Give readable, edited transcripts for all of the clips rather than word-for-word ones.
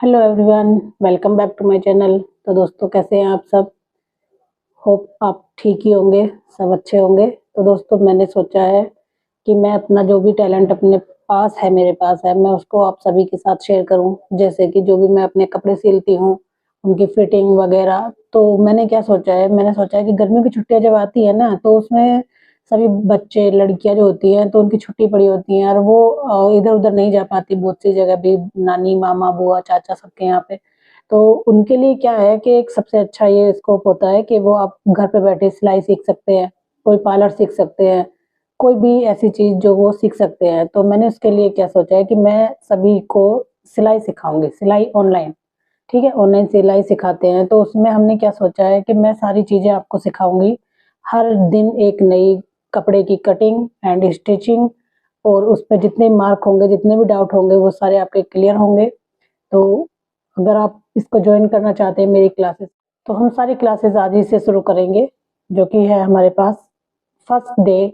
Hello everyone, welcome back to my channel. तो दोस्तों, कैसे हैं आप सब? होप आप ठीक ही होंगे, सब अच्छे होंगे। तो दोस्तों, मैंने सोचा है कि मैं अपना जो भी टैलेंट अपने पास है, मेरे पास है, मैं उसको आप सभी के साथ शेयर करूं। जैसे कि जो भी मैं अपने कपड़े सिलती हूं, उनकी फिटिंग वगैरह। तो मैंने क्या सोचा है, मैंने सोचा है कि गर्मियों की छुट्टियां जब आती है ना, तो उसमें सभी बच्चे, लड़कियां जो होती हैं, तो उनकी छुट्टी पड़ी होती है और वो इधर उधर नहीं जा पाती, बहुत सी जगह भी, नानी, मामा, बुआ, चाचा सबके यहाँ पे। तो उनके लिए क्या है कि एक सबसे अच्छा ये स्कोप होता है कि वो आप घर पे बैठे सिलाई सीख सकते हैं, कोई पार्लर सीख सकते हैं, कोई भी ऐसी चीज जो वो सीख सकते हैं। तो मैंने उसके लिए क्या सोचा है कि मैं सभी को सिलाई सिखाऊंगी, सिलाई ऑनलाइन। ठीक है, ऑनलाइन सिलाई सिखाते हैं। तो उसमें हमने क्या सोचा है कि मैं सारी चीजें आपको सिखाऊंगी। हर दिन एक नई कपड़े की कटिंग एंड स्टिचिंग, और उस पर जितने मार्क होंगे, जितने भी डाउट होंगे, वो सारे आपके क्लियर होंगे। तो अगर आप इसको ज्वाइन करना चाहते हैं मेरी क्लासेस, तो हम सारी क्लासेस आज ही से शुरू करेंगे, जो कि है हमारे पास फर्स्ट डे।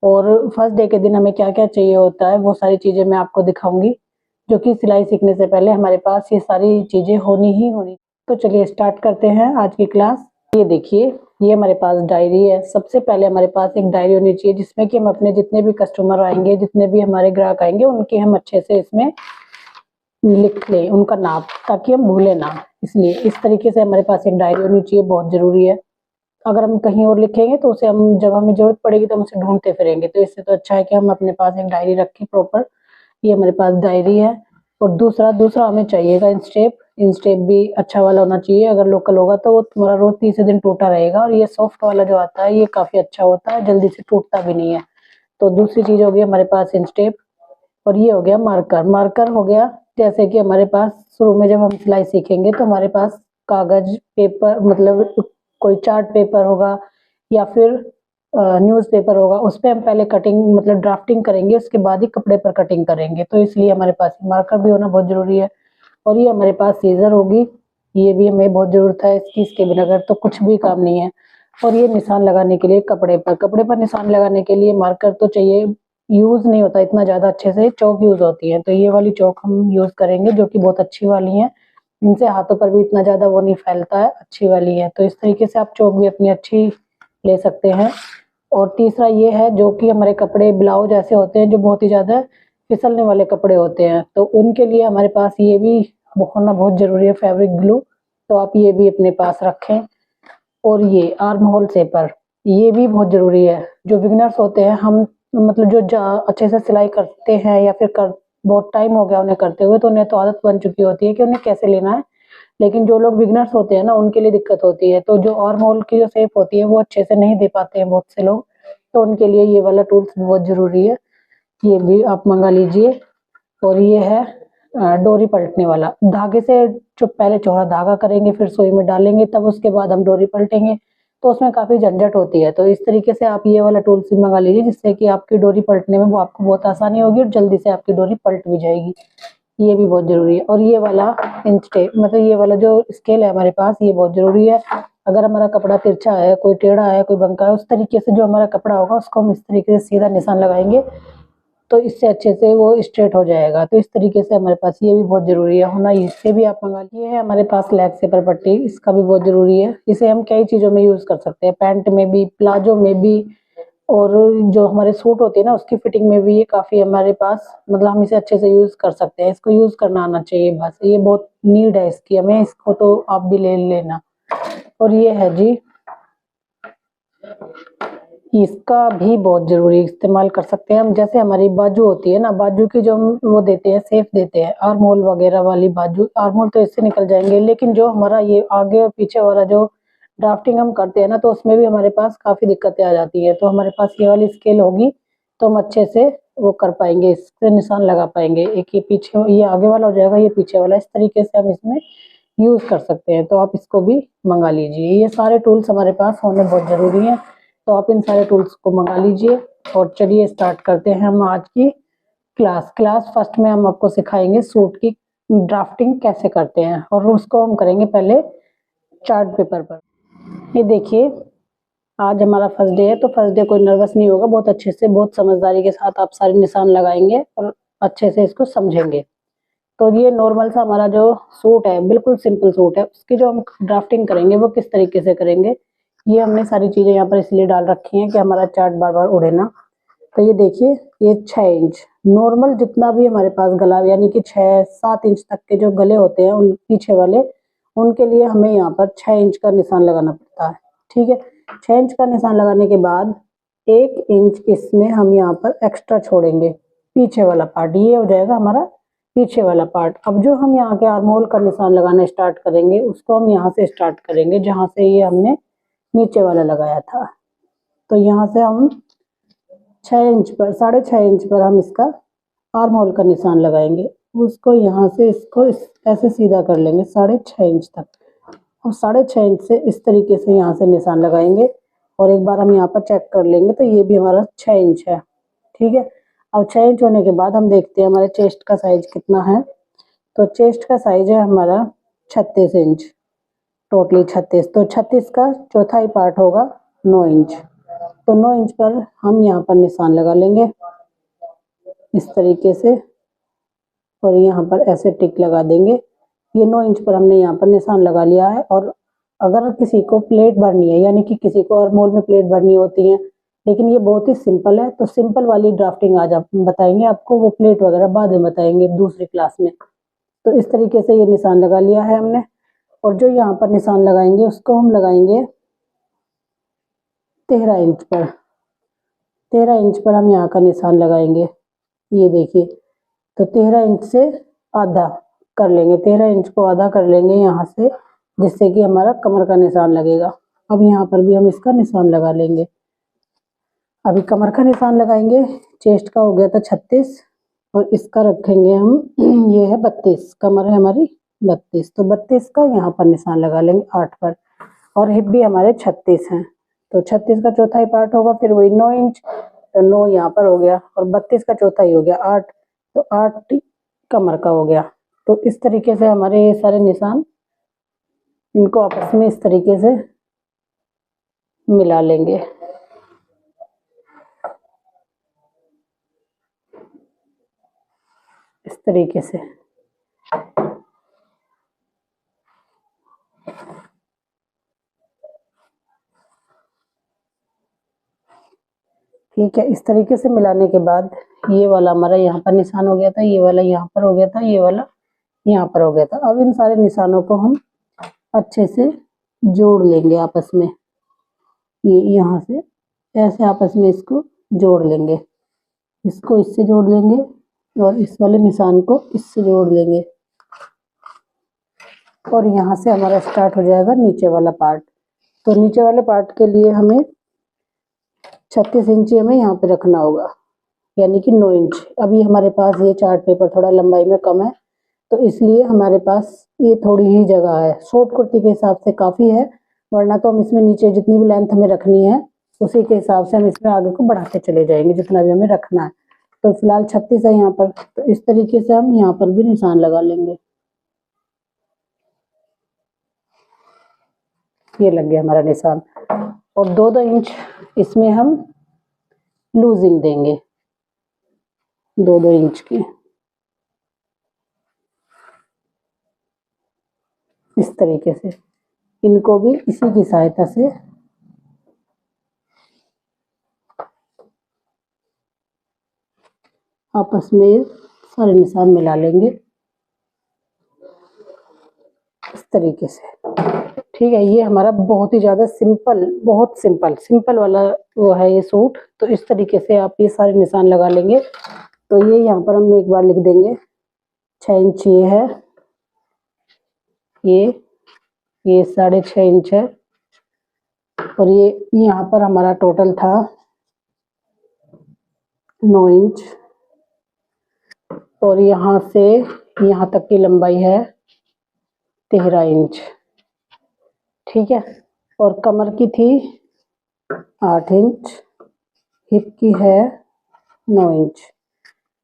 और फर्स्ट डे के दिन हमें क्या क्या चाहिए होता है, वो सारी चीज़ें मैं आपको दिखाऊंगी, जो कि सिलाई सीखने से पहले हमारे पास ये सारी चीज़ें होनी ही होनी। तो चलिए स्टार्ट करते हैं आज की क्लास। ये देखिए, ये हमारे पास डायरी है। सबसे पहले हमारे पास एक डायरी होनी चाहिए, जिसमें कि हम अपने जितने भी कस्टमर आएंगे, जितने भी हमारे ग्राहक आएंगे, उनके हम अच्छे से इसमें लिख लें उनका नाम, ताकि हम भूले ना। इसलिए इस तरीके से हमारे पास एक डायरी होनी चाहिए, बहुत जरूरी है। अगर हम कहीं और लिखेंगे तो उसे हम, जब हमें जरूरत पड़ेगी तो हम उसे ढूंढते फिरेंगे। तो इससे तो अच्छा है कि हम अपने पास एक डायरी रखें प्रॉपर। ये हमारे पास डायरी है। और दूसरा दूसरा हमें चाहिएगा इंस्टेप। इंस्टेप भी अच्छा वाला होना चाहिए। अगर लोकल होगा तो वो तुम्हारा रोज तीसरे दिन टूटा रहेगा, और ये सॉफ्ट वाला जो आता है ये काफी अच्छा होता है, जल्दी से टूटता भी नहीं है। तो दूसरी चीज होगी हमारे पास इंस्टेप। और ये हो गया मार्कर। मार्कर हो गया, जैसे कि हमारे पास शुरू में जब हम सिलाई सीखेंगे तो हमारे पास कागज, पेपर, मतलब कोई चार्ट पेपर होगा या फिर न्यूज़पेपर होगा, उस पे हम पहले कटिंग, मतलब ड्राफ्टिंग करेंगे, उसके बाद ही कपड़े पर कटिंग करेंगे। तो इसलिए हमारे पास मार्कर भी होना बहुत जरूरी है। और ये हमारे पास सीजर होगी, ये भी हमें बहुत जरूरत है इसकी, इसके बिना अगर तो कुछ भी काम नहीं है। और ये निशान लगाने के लिए कपड़े पर निशान लगाने के लिए मार्कर तो चाहिए। यूज नहीं होता इतना ज्यादा अच्छे से, चौक यूज होती है, तो ये वाली चौक हम यूज करेंगे, जो कि बहुत अच्छी वाली है। इनसे हाथों पर भी इतना ज्यादा वो नहीं फैलता है, अच्छी वाली है। तो इस तरीके से आप चौक भी अपनी अच्छी ले सकते हैं। और तीसरा ये है, जो कि हमारे कपड़े ब्लाउज ऐसे होते हैं जो बहुत ही ज्यादा फिसलने वाले कपड़े होते हैं, तो उनके लिए हमारे पास ये भी होना बहुत जरूरी है, फैब्रिक ग्लू। तो आप ये भी अपने पास रखें। और ये आर्म होल शेपर, ये भी बहुत जरूरी है। जो बिगनर्स होते हैं, हम मतलब जो अच्छे से सिलाई करते हैं या फिर कर बहुत टाइम हो गया उन्हें करते हुए, तो उन्हें तो आदत बन चुकी होती है कि उन्हें कैसे लेना है। लेकिन जो लोग बिगनर्स होते हैं ना, उनके लिए दिक्कत होती है। तो जो आर्म होल की जो शेप होती है वो अच्छे से नहीं दे पाते हैं बहुत से लोग, तो उनके लिए ये वाला टूल्स बहुत जरूरी है। ये भी आप मंगा लीजिए। और ये है डोरी पलटने वाला। धागे से जो पहले चौड़ा धागा करेंगे, फिर सुई में डालेंगे, तब उसके बाद हम डोरी पलटेंगे, तो उसमें काफी झंझट होती है। तो इस तरीके से आप ये वाला टूल्स भी मंगा लीजिए, जिससे कि आपकी डोरी पलटने में वो आपको बहुत आसानी होगी और जल्दी से आपकी डोरी पलट भी जाएगी। ये भी बहुत जरूरी है। और ये वाला इंच, मतलब ये वाला जो स्केल है हमारे पास, ये बहुत जरूरी है। अगर हमारा कपड़ा तिरछा है, कोई टेढ़ा है, कोई बंका है, उस तरीके से जो हमारा कपड़ा होगा उसको हम इस तरीके से सीधा निशान लगाएंगे, तो इससे अच्छे से वो स्ट्रेट हो जाएगा। तो इस तरीके से हमारे पास ये भी बहुत जरूरी है होना, इससे भी आप मंगा लीजिए। है हमारे पास लेग सेपर पट्टी, इसका भी बहुत जरूरी है। इसे हम कई चीजों में यूज कर सकते हैं, पैंट में भी, प्लाजो में भी, और जो हमारे सूट होती है ना उसकी फिटिंग में भी ये काफी हमारे पास, मतलब हम इसे अच्छे से यूज कर सकते हैं। इसको यूज करना आना चाहिए, बस ये बहुत नीड है इसकी हमें, इसको तो आप भी ले लेना। और ये है जी, इसका भी बहुत जरूरी इस्तेमाल कर सकते हैं हम। जैसे हमारी बाजू होती है ना, बाजू की जो हम वो देते हैं, शेप देते हैं, आर्म होल वगैरह वाली बाजू, आर्म होल तो इससे निकल जाएंगे, लेकिन जो हमारा ये आगे और पीछे वाला जो ड्राफ्टिंग हम करते हैं ना, तो उसमें भी हमारे पास काफी दिक्कतें आ जाती है। तो हमारे पास ये वाली स्केल होगी, तो हम अच्छे से वो कर पाएंगे, इससे निशान लगा पाएंगे। एक ये पीछे, ये आगे वाला हो जाएगा, ये पीछे वाला, इस तरीके से हम इसमें यूज कर सकते हैं। तो आप इसको भी मंगा लीजिए। ये सारे टूल्स हमारे पास होने बहुत जरूरी है, तो आप इन सारे टूल्स को मंगा लीजिए। और चलिए स्टार्ट करते हैं हम आज की क्लास फर्स्ट में हम आपको सिखाएंगे सूट की ड्राफ्टिंग कैसे करते हैं, और उसको हम करेंगे पहले चार्ट पेपर पर। ये देखिए, आज हमारा फर्स्ट डे है, तो फर्स्ट डे कोई नर्वस नहीं होगा, बहुत अच्छे से, बहुत समझदारी के साथ आप सारे निशान लगाएंगे और अच्छे से इसको समझेंगे। तो ये नॉर्मल सा हमारा जो सूट है, बिल्कुल सिंपल सूट है, उसकी जो हम ड्राफ्टिंग करेंगे वो किस तरीके से करेंगे, ये हमने सारी चीज़ें यहाँ पर इसलिए डाल रखी हैं कि हमारा चार्ट बार बार उड़े ना। तो ये देखिए, ये 6 इंच नॉर्मल जितना भी हमारे पास गला, यानी कि 6-7 इंच तक के जो गले होते हैं उन पीछे वाले, उनके लिए हमें यहाँ पर 6 इंच का निशान लगाना पड़ता है। ठीक है, 6 इंच का निशान लगाने के बाद 1 इंच इसमें हम यहाँ पर एक्स्ट्रा छोड़ेंगे, पीछे वाला पार्ट, ये हो जाएगा हमारा पीछे वाला पार्ट। अब जो हम यहाँ के आर्म होल का निशान लगाना स्टार्ट करेंगे, उसको हम यहाँ से स्टार्ट करेंगे जहाँ से ये हमने नीचे वाला लगाया था। तो यहाँ से हम 6 इंच पर, 6.5 इंच पर हम इसका आर्म होल का निशान लगाएंगे। उसको यहाँ से इसको ऐसे सीधा कर लेंगे 6.5 इंच तक, और 6.5 इंच से इस तरीके से यहाँ से निशान लगाएंगे। और एक बार हम यहाँ पर चेक कर लेंगे तो ये भी हमारा 6 इंच है। ठीक है, अब 6 इंच होने के बाद हम देखते हैं हमारे चेस्ट का साइज कितना है। तो चेस्ट का साइज है हमारा 36 इंच, टोटली 36। तो 36 का चौथाई पार्ट होगा 9 इंच। तो 9 इंच पर हम यहाँ पर निशान लगा लेंगे इस तरीके से, और यहाँ पर ऐसे टिक लगा देंगे। ये 9 इंच पर हमने यहाँ पर निशान लगा लिया है। और अगर किसी को प्लेट भरनी है, यानी कि किसी को आर्म होल में प्लेट भरनी होती है, लेकिन ये बहुत ही सिंपल है, तो सिंपल वाली ड्राफ्टिंग आज आप बताएंगे आपको, वो प्लेट वगैरह बाद में बताएंगे दूसरी क्लास में। तो इस तरीके से ये निशान लगा लिया है हमने। और जो यहाँ पर निशान लगाएंगे उसको हम लगाएंगे 13 इंच पर। 13 इंच पर हम यहाँ का निशान लगाएंगे, ये देखिए। तो 13 इंच से आधा कर लेंगे, 13 इंच को आधा कर लेंगे यहाँ से, जिससे कि हमारा कमर का निशान लगेगा। अब यहाँ पर भी हम इसका निशान लगा लेंगे। अभी कमर का निशान लगाएंगे। चेस्ट का हो गया था 36, और इसका रखेंगे हम ये है 32, कमर है हमारी 32। तो 32 का यहाँ पर निशान लगा लेंगे 8 पर। और हिप भी हमारे 36 हैं, तो 36 का चौथाई पार्ट होगा, फिर वही 9 इंच, तो 9 यहाँ पर हो गया, और 32 का चौथाई हो गया 8, तो 8 कमर का हो गया। तो इस तरीके से हमारे ये सारे निशान, इनको आपस में इस तरीके से मिला लेंगे। इस तरीके से ठीक है। इस तरीके से मिलाने के बाद ये वाला हमारा यहाँ पर निशान हो गया था, ये वाला यहाँ पर हो गया था, ये वाला यहाँ पर हो गया था। अब इन सारे निशानों को हम अच्छे से जोड़ लेंगे आपस में, ये यहाँ से ऐसे आपस में इसको जोड़ लेंगे, इसको इससे जोड़ लेंगे, और इस वाले निशान को इससे जोड़ लेंगे, और यहाँ से हमारा स्टार्ट हो जाएगा नीचे वाला पार्ट। तो नीचे वाले पार्ट के लिए हमें 36 इंच हमें यहाँ पे रखना होगा, यानी कि 9 इंच। अभी हमारे पास ये चार्ट पेपर थोड़ा लंबाई में कम है, तो इसलिए हमारे पास ये थोड़ी ही जगह है। शॉर्ट कुर्ती के हिसाब से काफ़ी है, वरना तो हम इसमें नीचे जितनी भी लेंथ हमें रखनी है उसी के हिसाब से हम इसमें आगे को बढ़ाते चले जाएंगे जितना भी हमें रखना है। तो फिलहाल 36 है यहाँ पर, तो इस तरीके से हम यहाँ पर भी निशान लगा लेंगे। ये लग गया हमारा निशान। और 2-2 इंच इसमें हम लूजिंग देंगे, 2-2 इंच की, इस तरीके से। इनको भी इसी की सहायता से आपस में सारे निशान मिला लेंगे इस तरीके से। ठीक है, ये हमारा बहुत ही ज़्यादा सिंपल, बहुत सिंपल वाला वो है ये सूट। तो इस तरीके से आप ये सारे निशान लगा लेंगे। तो ये यहाँ पर हम एक बार लिख देंगे 6 इंच ये है, ये 6.5 इंच है, और ये यहाँ पर हमारा टोटल था 9 इंच, और यहाँ से यहाँ तक की लंबाई है 13 इंच। ठीक है, और कमर की थी 8 इंच, हिप की है 9 इंच।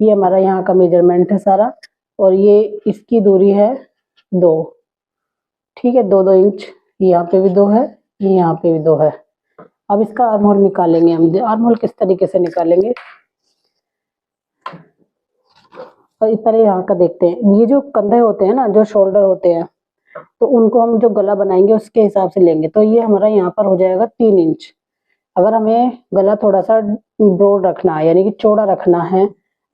ये हमारा यहाँ का मेजरमेंट है सारा, और ये इसकी दूरी है 2। ठीक है, 2-2 इंच, यहाँ पे भी 2 है, यहाँ पे भी 2 है। अब इसका आर्म होल निकालेंगे हम। आर्म होल किस तरीके से निकालेंगे, और पहले यहाँ का देखते हैं। ये जो कंधे होते हैं ना, जो शोल्डर होते हैं, तो उनको हम जो गला बनाएंगे उसके हिसाब से लेंगे। तो ये हमारा यहाँ पर हो जाएगा 3 इंच। अगर हमें गला थोड़ा सा ब्रॉड रखना है, यानी कि चौड़ा रखना है,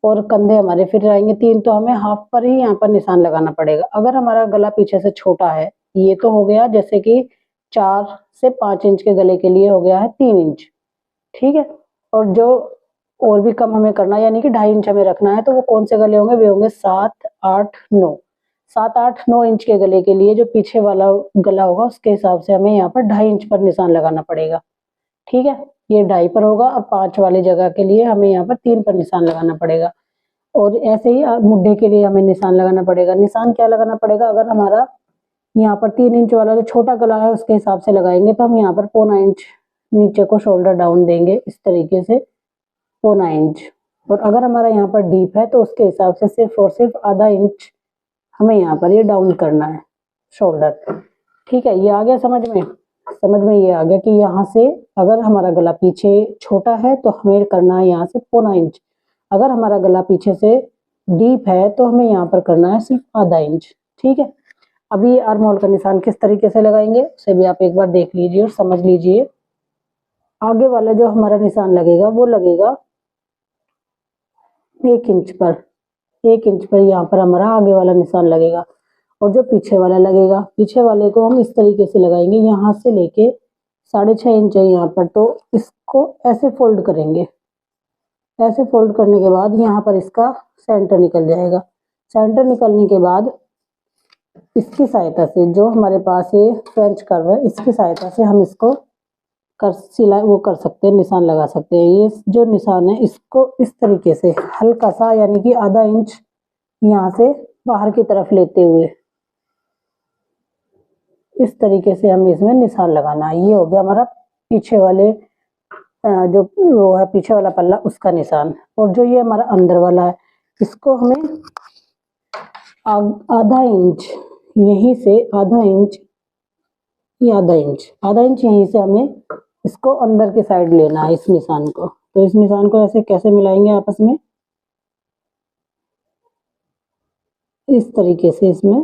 और कंधे हमारे फिर रहेंगे 3, तो हमें हाफ पर ही यहाँ पर निशान लगाना पड़ेगा। अगर हमारा गला पीछे से छोटा है, ये तो हो गया जैसे कि 4 से 5 इंच के गले के लिए हो गया है 3 इंच, ठीक है। और जो और भी कम हमें करना है, यानी कि 2.5 इंच हमें रखना है, तो वो कौन से गले होंगे? वे होंगे 7, 8, 9। 7, 8, 9 इंच के गले के लिए जो पीछे वाला गला होगा उसके हिसाब से हमें यहाँ पर 2.5 इंच पर निशान लगाना पड़ेगा, ठीक है। ये 2.5 पर होगा। अब 5 वाली जगह के लिए हमें यहाँ पर 3 पर निशान लगाना पड़ेगा। और ऐसे ही मुड्ढे के लिए हमें निशान लगाना पड़ेगा। निशान क्या लगाना पड़ेगा? अगर हमारा यहाँ पर 3 इंच वाला जो छोटा गला है उसके हिसाब से लगाएंगे, तो हम यहाँ पर 0.25 इंच नीचे को शोल्डर डाउन देंगे, इस तरीके से 0.25 इंच। और अगर हमारा यहाँ पर डीप है तो उसके हिसाब से सिर्फ और सिर्फ आधा इंच हमें यहाँ पर ये डाउन करना है शोल्डर, ठीक है। ये आ गया समझ में? समझ में ये आ गया कि यहाँ से अगर हमारा गला पीछे छोटा है तो हमें करना है यहाँ से 0.25 इंच। अगर हमारा गला पीछे से डीप है तो हमें यहाँ पर करना है सिर्फ आधा इंच, ठीक है। अभी आर्म होल का निशान किस तरीके से लगाएंगे उसे भी आप एक बार देख लीजिए और समझ लीजिए। आगे वाला जो हमारा निशान लगेगा वो लगेगा 1 इंच पर। 1 इंच पर यहाँ पर हमारा आगे वाला निशान लगेगा। और जो पीछे वाला लगेगा, पीछे वाले को हम इस तरीके से लगाएंगे, यहाँ से लेके 6.5 इंच है यहाँ पर, तो इसको ऐसे फोल्ड करेंगे। ऐसे फोल्ड करने के बाद यहाँ पर इसका सेंटर निकल जाएगा। सेंटर निकलने के बाद इसकी सहायता से, जो हमारे पास ये फ्रेंच कर्व है, इसकी सहायता से हम इसको सिलाई वो कर सकते हैं, निशान लगा सकते हैं। ये जो निशान है इसको इस तरीके से हल्का सा, यानी कि आधा इंच यहाँ से बाहर की तरफ लेते हुए इस तरीके से हमें इसमें निशान लगाना है। ये हो गया हमारा पीछे वाले जो वो है पीछे वाला पल्ला, उसका निशान। और जो ये हमारा अंदर वाला है, इसको हमें आधा इंच यहीं से, आधा इंच, ये आधा इंच यहीं से हमें इसको अंदर की साइड लेना है, इस निशान को। तो इस निशान को ऐसे कैसे मिलाएंगे आपस में? इस तरीके से इसमें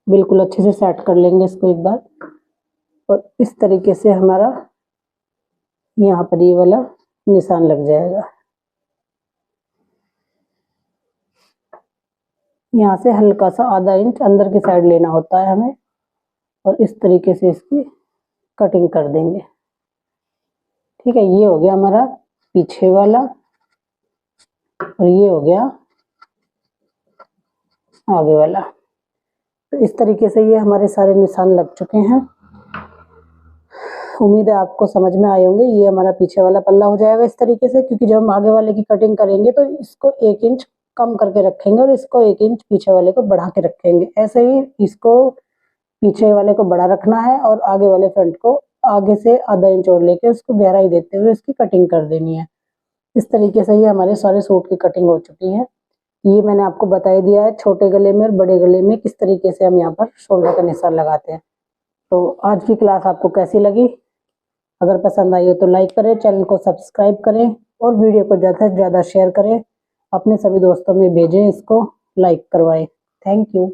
बिल्कुल अच्छे से सेट कर लेंगे इसको एक बार। और इस तरीके से हमारा यहाँ पर ये वाला निशान लग जाएगा। यहाँ से हल्का सा आधा इंच अंदर की साइड लेना होता है हमें, और इस तरीके से इसकी कटिंग कर देंगे, ठीक है। ये हो गया हमारा पीछे वाला, और ये हो गया आगे वाला। तो इस तरीके से ये हमारे सारे निशान लग चुके हैं। उम्मीद है आपको समझ में आए होंगे। ये हमारा पीछे वाला पल्ला हो जाएगा इस तरीके से, क्योंकि जब हम आगे वाले की कटिंग करेंगे तो इसको 1 इंच कम करके रखेंगे और इसको 1 इंच पीछे वाले को बढ़ा के रखेंगे। ऐसे ही इसको पीछे वाले को बड़ा रखना है और आगे वाले फ्रंट को आगे से आधा इंच और लेके उसको गहराई देते हुए इसकी कटिंग कर देनी है। इस तरीके से ये हमारे सारे सूट की कटिंग हो चुकी है। ये मैंने आपको बता ही दिया है छोटे गले में और बड़े गले में किस तरीके से हम यहाँ पर शोल्डर का निशान लगाते हैं। तो आज की क्लास आपको कैसी लगी? अगर पसंद आई हो तो लाइक करें, चैनल को सब्सक्राइब करें और वीडियो को ज़्यादा से ज़्यादा शेयर करें, अपने सभी दोस्तों में भेजें, इसको लाइक करवाएं। Thank you.